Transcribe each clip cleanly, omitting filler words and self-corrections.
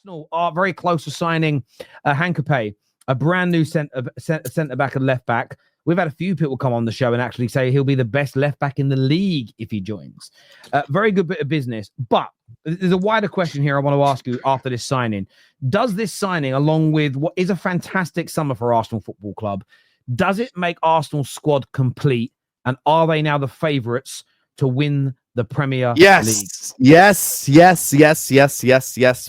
Arsenal are very close to signing Hincapie, a brand new centre back and left back. We've had a few people come on the show and actually say he'll be the best left back in the league if he joins. Very good bit of business. But there's a wider question here I want to ask you after this signing. Does this signing, along with what is a fantastic summer for Arsenal Football Club, does it make Arsenal's squad complete? And are they now the favourites to win the Premier League? Yes.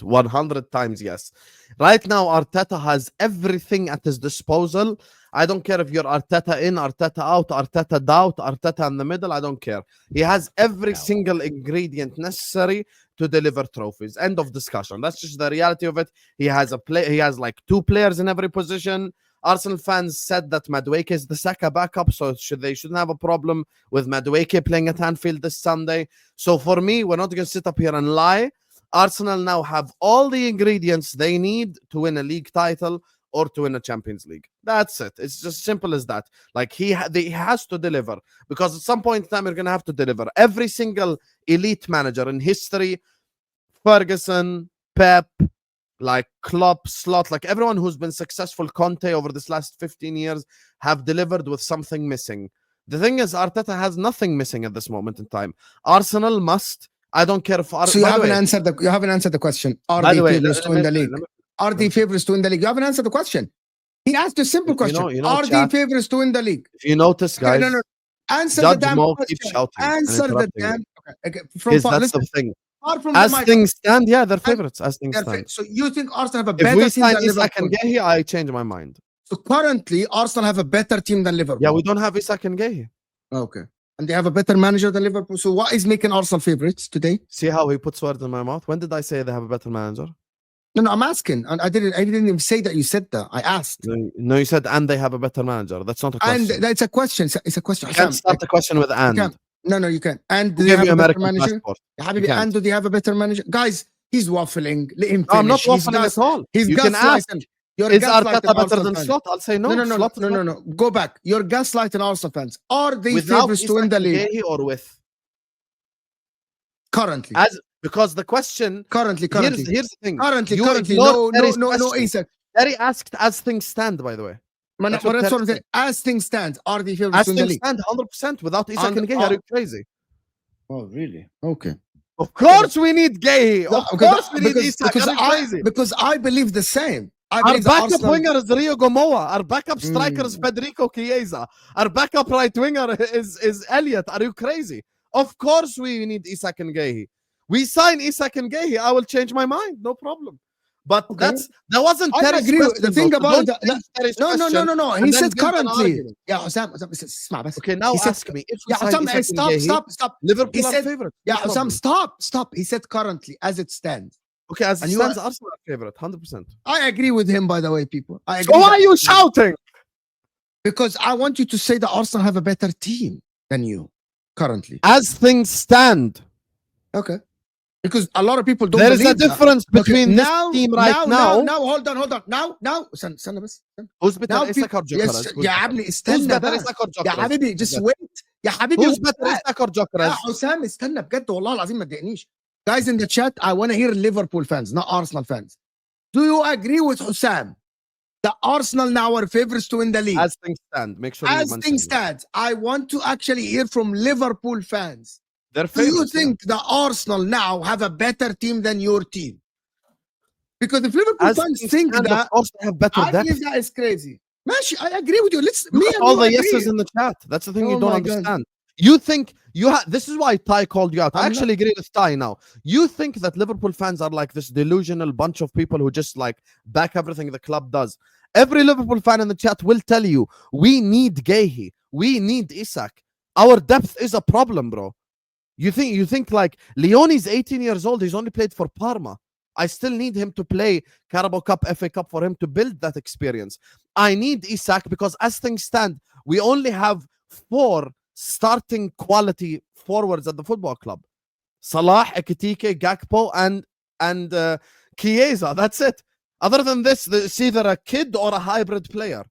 100 times yes. Right now, Arteta has everything at his disposal. I don't care if you're Arteta in, Arteta out, Arteta doubt, Arteta in the middle. I don't care. He has every single ingredient necessary to deliver trophies. End of discussion. That's just the reality of it. He has like 2 players in every position. Arsenal fans said that Madueke is the Saka backup, so they shouldn't have a problem with Madueke playing at Anfield this Sunday. So for me, we're not going to sit up here and lie. Arsenal now have all the ingredients they need to win a league title or to win a Champions League. That's it. It's just simple as that. Like he has to deliver, because at some point in time, you're going to have to deliver. Every single elite manager in history, Ferguson, Pep, like Klopp, Slot, like everyone who's been successful, Conte over this last 15 years, have delivered with something missing. The thing is, Arteta has nothing missing at this moment in time. Arsenal must. I don't care if. So you haven't answered the question. Are they favorites to win the league? Are they favorites to win the league? You haven't answered the question. He asked a simple question. Are they favorites to win the league? If you notice, guys, no. Answer the damn question. Answer the damn. Okay. That's the thing. As things stand, yeah, they're favorites. As things stand. So you think Arsenal have a better team than Liverpool? If we sign Isak and Gueye, I change my mind. So currently, Arsenal have a better team than Liverpool. Yeah, we don't have Isak and Gueye. Okay. And they have a better manager than Liverpool. So what is making Arsenal favorites today? See how he puts words in my mouth? When did I say they have a better manager? No, I'm asking. I didn't even say that you said that. I asked. No, you said and they have a better manager. That's not a question. And that's a question. It's a question. You can't start the question with and. No, you can't. And do they have a better manager? And do they have a better manager? Guys, he's waffling. Let him finish. No, I'm not waffling at all. You can ask. Is Arteta better than Slot? I'll say no. No. Go back. You're gaslighting Arsenal fans. Are they favorites to win the league? Or with? Currently. Because the question... Currently. Here's the thing. Currently. No, Isak. Terry asked as things stand, by the way. As things stand, are they favorites to win the league? As things stand, 100%. Without Isak and Gueye, are you crazy? Oh, really? Okay. Of course we need Gueye. Of course we need Isak. Because I believe the same. Our backup winger is Rio Gomoa. Our backup striker is Federico Chiesa. Our backup right winger is Elliot. Are you crazy? Of course we need Isak and Gueye. We sign Isak and Gueye, I will change my mind. No problem. But that wasn't Terry's question. The thing about no. He said currently. Yeah, Osam, okay, now ask me. Stop. Liverpool are favorite. Yeah, Osam, stop. He said currently, as it stands. Okay, as it stands, Arsenal are favorite, 100%. I agree with him, by the way, people. So why are you shouting? Because I want you to say that Arsenal have a better team than you currently. As things stand. Okay. Because a lot of people don't believe that. There is a difference between this team right now. Now, hold on. Now, who's better, Isak or Gyökeres? يا عمي استنى بقى. يا حبيبي just wait. يا حبيبي who's better, Isak or Gyökeres? يا حسام استنى بجد والله العظيم ما تضايقنيش. Guys in the chat, I want to hear Liverpool fans, not Arsenal fans. Do you agree with Hussam that Arsenal now are favorites to win the league? As things stand, make sure. As things stand, I want to actually hear from Liverpool fans. Do you think that Arsenal now have a better team than your team? Because if Liverpool fans think that, have better I believe that is crazy. Mashi, I agree with you. All the yeses in the chat. That's the thing you don't understand. You think this is why Ty called you out. I actually agree with Ty now. You think that Liverpool fans are like this delusional bunch of people who just like back everything the club does. Every Liverpool fan in the chat will tell you, we need Gueye. We need Isak. Our depth is a problem, bro. You think like Leone's 18 years old. He's only played for Parma. I still need him to play Carabao Cup, FA Cup for him to build that experience. I need Isak because as things stand, we only have 4 starting quality forwards at the football club. Salah, Ekitike, Gakpo, and Chiesa. That's it. Other than this, it's either a kid or a hybrid player.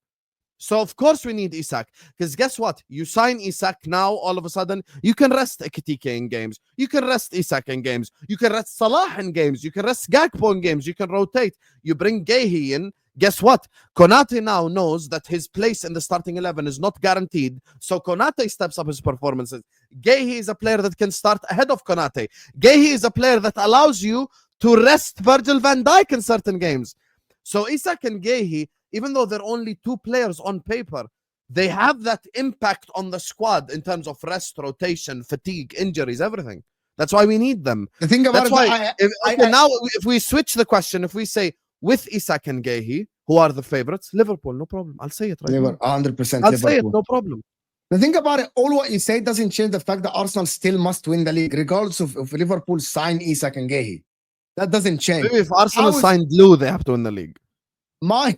So of course we need Isak, because guess what? You sign Isak now, all of a sudden you can rest Ekitike in games, you can rest Isak in games, you can rest Salah in games, you can rest Gakpo in games, you can rotate. You bring Gehi in. Guess what? Konate now knows that his place in the starting 11 is not guaranteed, so Konate steps up his performances. Gehi is a player that can start ahead of Konate. Gehi is a player that allows you to rest Virgil van Dijk in certain games. So Isak and Gehi, even though they're only two players on paper, they have that impact on the squad in terms of rest, rotation, fatigue, injuries, everything. That's why we need them. The thing about That's why, now if we switch the question, if we say with Isak and Gehi, who are the favorites? Liverpool, no problem. I'll say it right now. 100% I'll Liverpool. say it, no problem. The thing about it, all what you say doesn't change the fact that Arsenal still must win the league, regardless of if Liverpool sign Isak and Gehi. That doesn't change. Maybe if Arsenal How is- signed Blue, they have to win the league. My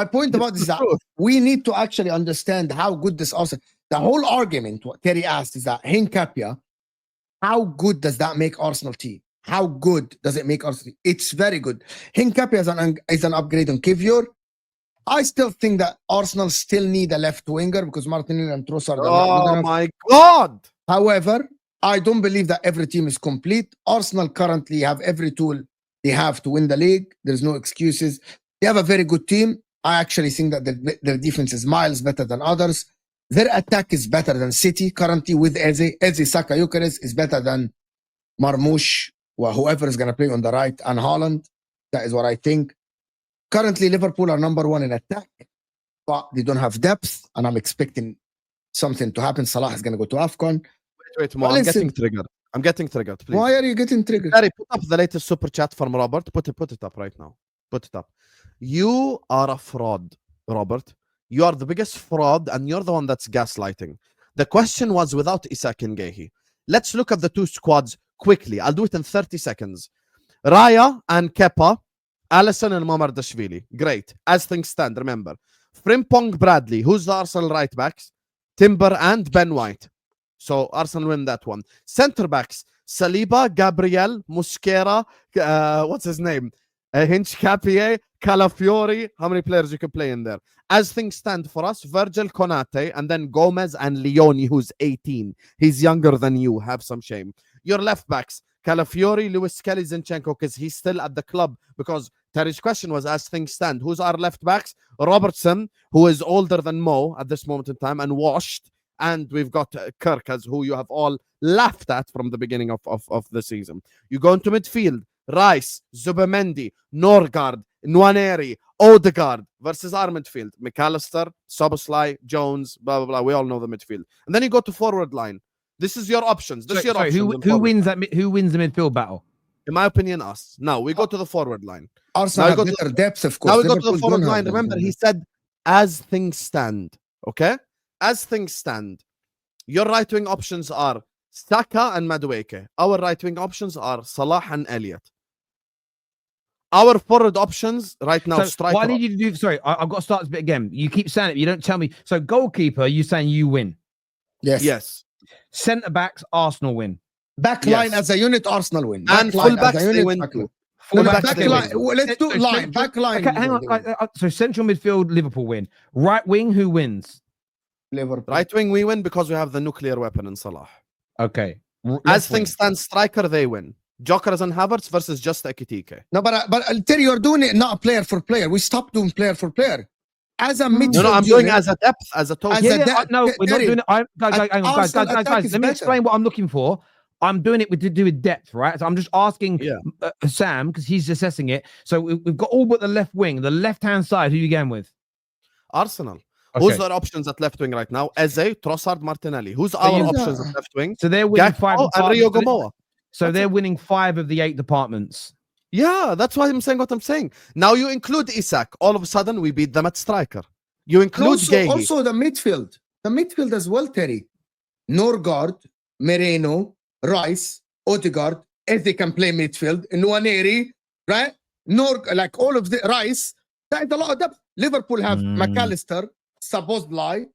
point about this is that we need to actually understand how good this Arsenal. The whole argument, what Terry asked, is that Hincapie, how good does that make Arsenal team? How good does it make Arsenal? It's very good. Hincapie is an upgrade on Kivior. I still think that Arsenal still need a left winger because Martinelli and Trossard are not good Oh enough. my God. However, I don't believe that every team is complete. Arsenal currently have every tool they have to win the league. There's no excuses. They have a very good team. I actually think that their defense is miles better than others. Their attack is better than City currently with Eze. Eze, Saka, Gyökeres is better than Marmoush or whoever is going to play on the right, and Haaland. That is what I think. Currently, Liverpool are number one in attack, but they don't have depth, and I'm expecting something to happen. Salah is going to go to AFCON. Wait, Mo, Well, I'm listen. getting triggered, please. Why are you getting triggered? Gary, put up the latest super chat from Robert. Put it up right now. Put it up. You are a fraud, Robert. You are the biggest fraud, and you're the one that's gaslighting. The question was without Isak and Gehi. Let's look at the two squads quickly. I'll do it in 30 seconds. Raya and Kepa, Alisson and Mamardashvili. Great. As things stand, remember. Frimpong, Bradley. Who's the Arsenal right backs? Timber and Ben White. So Arsenal win that one. Centre backs: Saliba, Gabriel, Mosquera, what's his name? Hincapie, Calafiori. How many players you can play in there? As things stand for us, Virgil, Konate, and then Gomez and Leone, who's 18. He's younger than you. Have some shame. Your left backs: Calafiori, Lewis Kelly, Zinchenko, because he's still at the club. Because Terry's question was, as things stand, who's our left backs? Robertson, who is older than Mo at this moment in time and washed. And we've got Kirk, as who you have all laughed at from the beginning of the season. You go into midfield: Rice, Zubimendi, Norgard, Nwaneri, Odegaard versus our midfield: McAllister, Szoboszlai, Jones, blah, blah, blah. We all know the midfield. And then you go to forward line. This is your options. This is your options. Who wins that? Who wins the midfield battle? In my opinion, us. Now we go to the forward line. Arsenal Now have we go better depth, of course. Now we go to Liverpool the forward don't have line. that. Remember, he said, as things stand. Okay? As things stand. Your right wing options are Saka and Madueke. Our right wing options are Salah and Elliott. Our forward options right now, So striker. what I need you to do, sorry, I've got to start this bit again. You keep saying it, but you don't tell me. So goalkeeper, you're saying you win. Yes. Yes. Centre backs, Arsenal win. Back line as a unit, Arsenal win. And Back line fullbacks, as a they unit, win back too. line. Fullbacks, Back they line. win. Well, let's do So line. central- Back line. Okay, hang on. So central midfield, Liverpool win. Right wing, who wins? Liverpool. Right wing, we win because we have the nuclear weapon in Salah. Okay. As Left things wing. stand, striker, they win. Jokers and Havertz versus just Ekitike. No, but Terry, you're doing it not player for player. We stopped doing player for player. As a midfield No, I'm doing unit, as a depth, as a total. As Yeah, a yeah, no, we're not Terry, doing it. Hang on, guys. Arsenal attack is Let me better. explain what I'm looking for. I'm doing it to do with depth, right? So I'm just asking Sam, because he's assessing it. So we've got all but the left wing, the left-hand side. Who you going with? Arsenal. Okay. Who's their options at left wing right now? Eze, Trossard, Martinelli. Who's our you- options at left wing? So they're winning five. Gakpo and Rio departments. Gomoa. So That's they're it. winning 5 of the 8 departments. Yeah, that's why I'm saying what I'm saying. Now you include Isak. All of a sudden, we beat them at striker. You include Gehi. also the midfield. The midfield as well, Terry. Norgard, Moreno, Rice, Odegaard. If they can play midfield. Nwaneri, right? Like all of the Rice. That is a lot of depth. Liverpool have McAllister, Szoboszlai,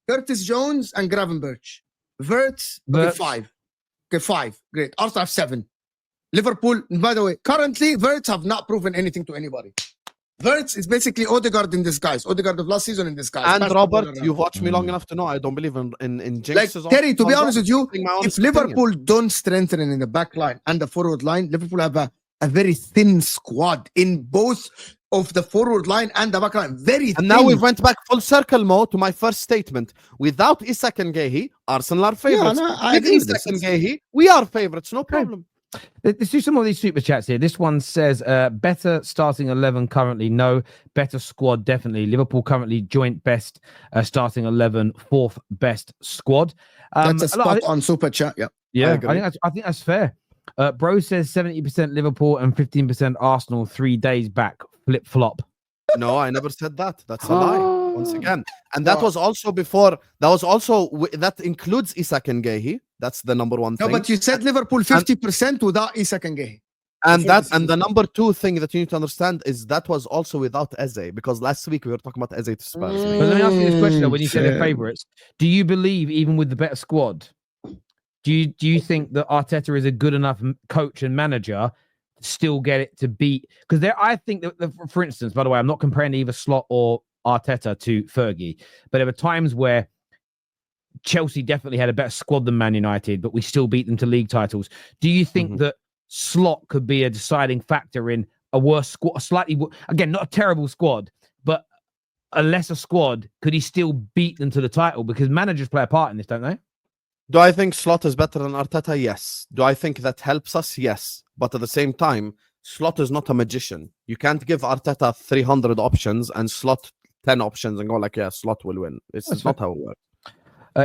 Curtis Jones, and Gravenberch. Wirtz, okay, Wirtz. 5. Okay, 5. Great. Arsenal have 7. Liverpool, by the way, currently, Wirtz have not proven anything to anybody. Wirtz is basically Odegaard in disguise. Odegaard of last season in disguise. And Pass the Robert, ball around. you've watched me long enough to know I don't believe in Like jinxes. Terry, to be honest with you, My if honest opinion. Liverpool don't strengthen in the back line and the forward line, Liverpool have a very thin squad in both of the forward line and the back line. Very thin. And now we went back full circle, Mo, to my first statement. Without Isak and Gehi, Arsenal are favorites. no, I With agree with Isak this. and Gehi, we are favorites, no problem. Let's do some more of these super chats here. This one says, better starting 11 currently. No. Better squad, definitely. Liverpool currently joint best starting 11, fourth best squad. That's a spot on super chat. Yeah. Yeah, agree. I think that's fair. Bro says 70% Liverpool and 15% Arsenal 3 days back. Flip flop. No, I never said that. That's a lie. Once again, and that was also before. That includes Isak and Gehi. That's the number one No, thing. but you said Liverpool 50% without Isak and Gehi. And before that and the number two thing that you need to understand is that was also without Eze, because last week we were talking about Eze to Spurs. But let me ask you this question, though, when you say they're Shit. favourites, do you believe, even with the better squad, do you think that Arteta is a good enough coach and manager to still get it to beat? Because I think that, for instance, by the way, I'm not comparing either Slot or Arteta to Fergie, but there were times where Chelsea definitely had a better squad than Man United, but we still beat them to league titles. Do you think that Slot could be a deciding factor in a worse squad, again, not a terrible squad, but a lesser squad? Could he still beat them to the title? Because managers play a part in this, don't they? Do I think Slot is better than Arteta? Yes. Do I think that helps us? Yes. But at the same time, Slot is not a magician. You can't give Arteta 300 options and Slot 10 options and go like, yeah, Slot will win. It's not how it works.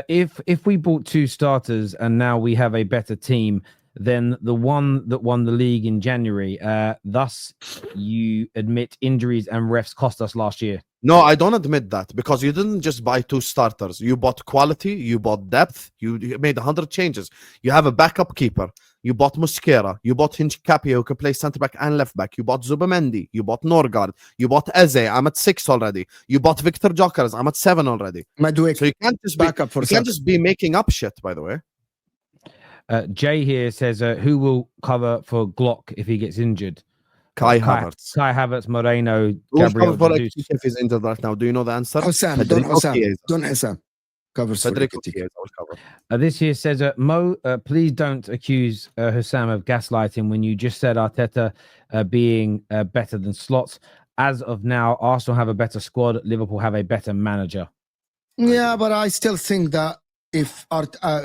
If we bought two starters and now we have a better team than the one that won the league in January, thus you admit injuries and refs cost us last year. No, I don't admit that, because you didn't just buy two starters. You bought quality, you bought depth, you made 100 changes. You have a backup keeper. You bought Mosquera. You bought Hincapie, who can play centre back and left back. You bought Zubamendi. You bought Norgard. You bought Eze. I'm at 6 already. You bought Victor Jokers. I'm at 7 already. Madueke, So you can't just be making up shit, by the way. Jay here says, who will cover for Glock if he gets injured? Kai Havertz. Kai Havertz, Moreno, Who's Gabriel covered for Jesus. if he's injured right now? Do you know the answer? Hossam, don't Hossam. Covers for Federico Ekitike. Chiesa will cover. This here says, Mo, please don't accuse Hossam of gaslighting when you just said Arteta being better than Slots. As of now, Arsenal have a better squad. Liverpool have a better manager. Yeah, but I still think that if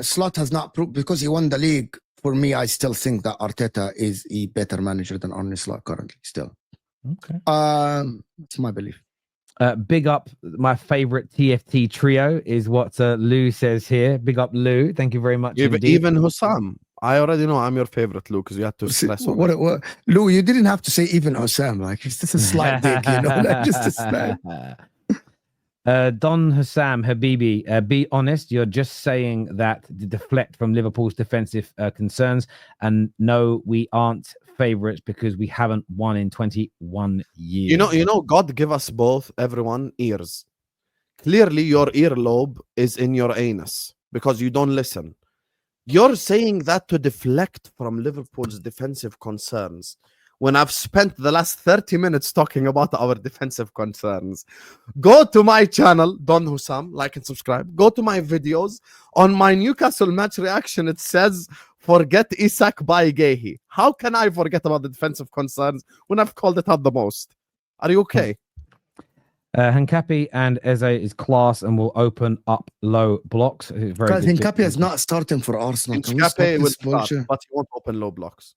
Slot has not proved, because he won the league, for me, I still think that Arteta is a better manager than Arne Slot currently. Still, okay. That's my belief. Big up my favorite TFT trio is what Lou says here. Big up Lou. Thank you very much. Even Hossam. I already know I'm your favorite, Lou, because you had to stress on it. What, Lou, you didn't have to say even Hossam. Like, it's just a slight dig, you know, like just a slight. Don Hossam Habibi, be honest. You're just saying that to deflect from Liverpool's defensive concerns. And no, we aren't favorites because we haven't won in 21 years. You know, God give us both, everyone, ears. Clearly, your earlobe is in your anus because you don't listen. You're saying that to deflect from Liverpool's defensive concerns, when I've spent the last 30 minutes talking about our defensive concerns. Go to my channel, Don Hossam, like and subscribe. Go to my videos. On my Newcastle match reaction, it says, forget Isak by Gehi. How can I forget about the defensive concerns when I've called it out the most? Are you okay? Hincapie and Eze is class and will open up low blocks. Because Hincapie is not starting for Arsenal. Hincapie will start, but he won't open low blocks.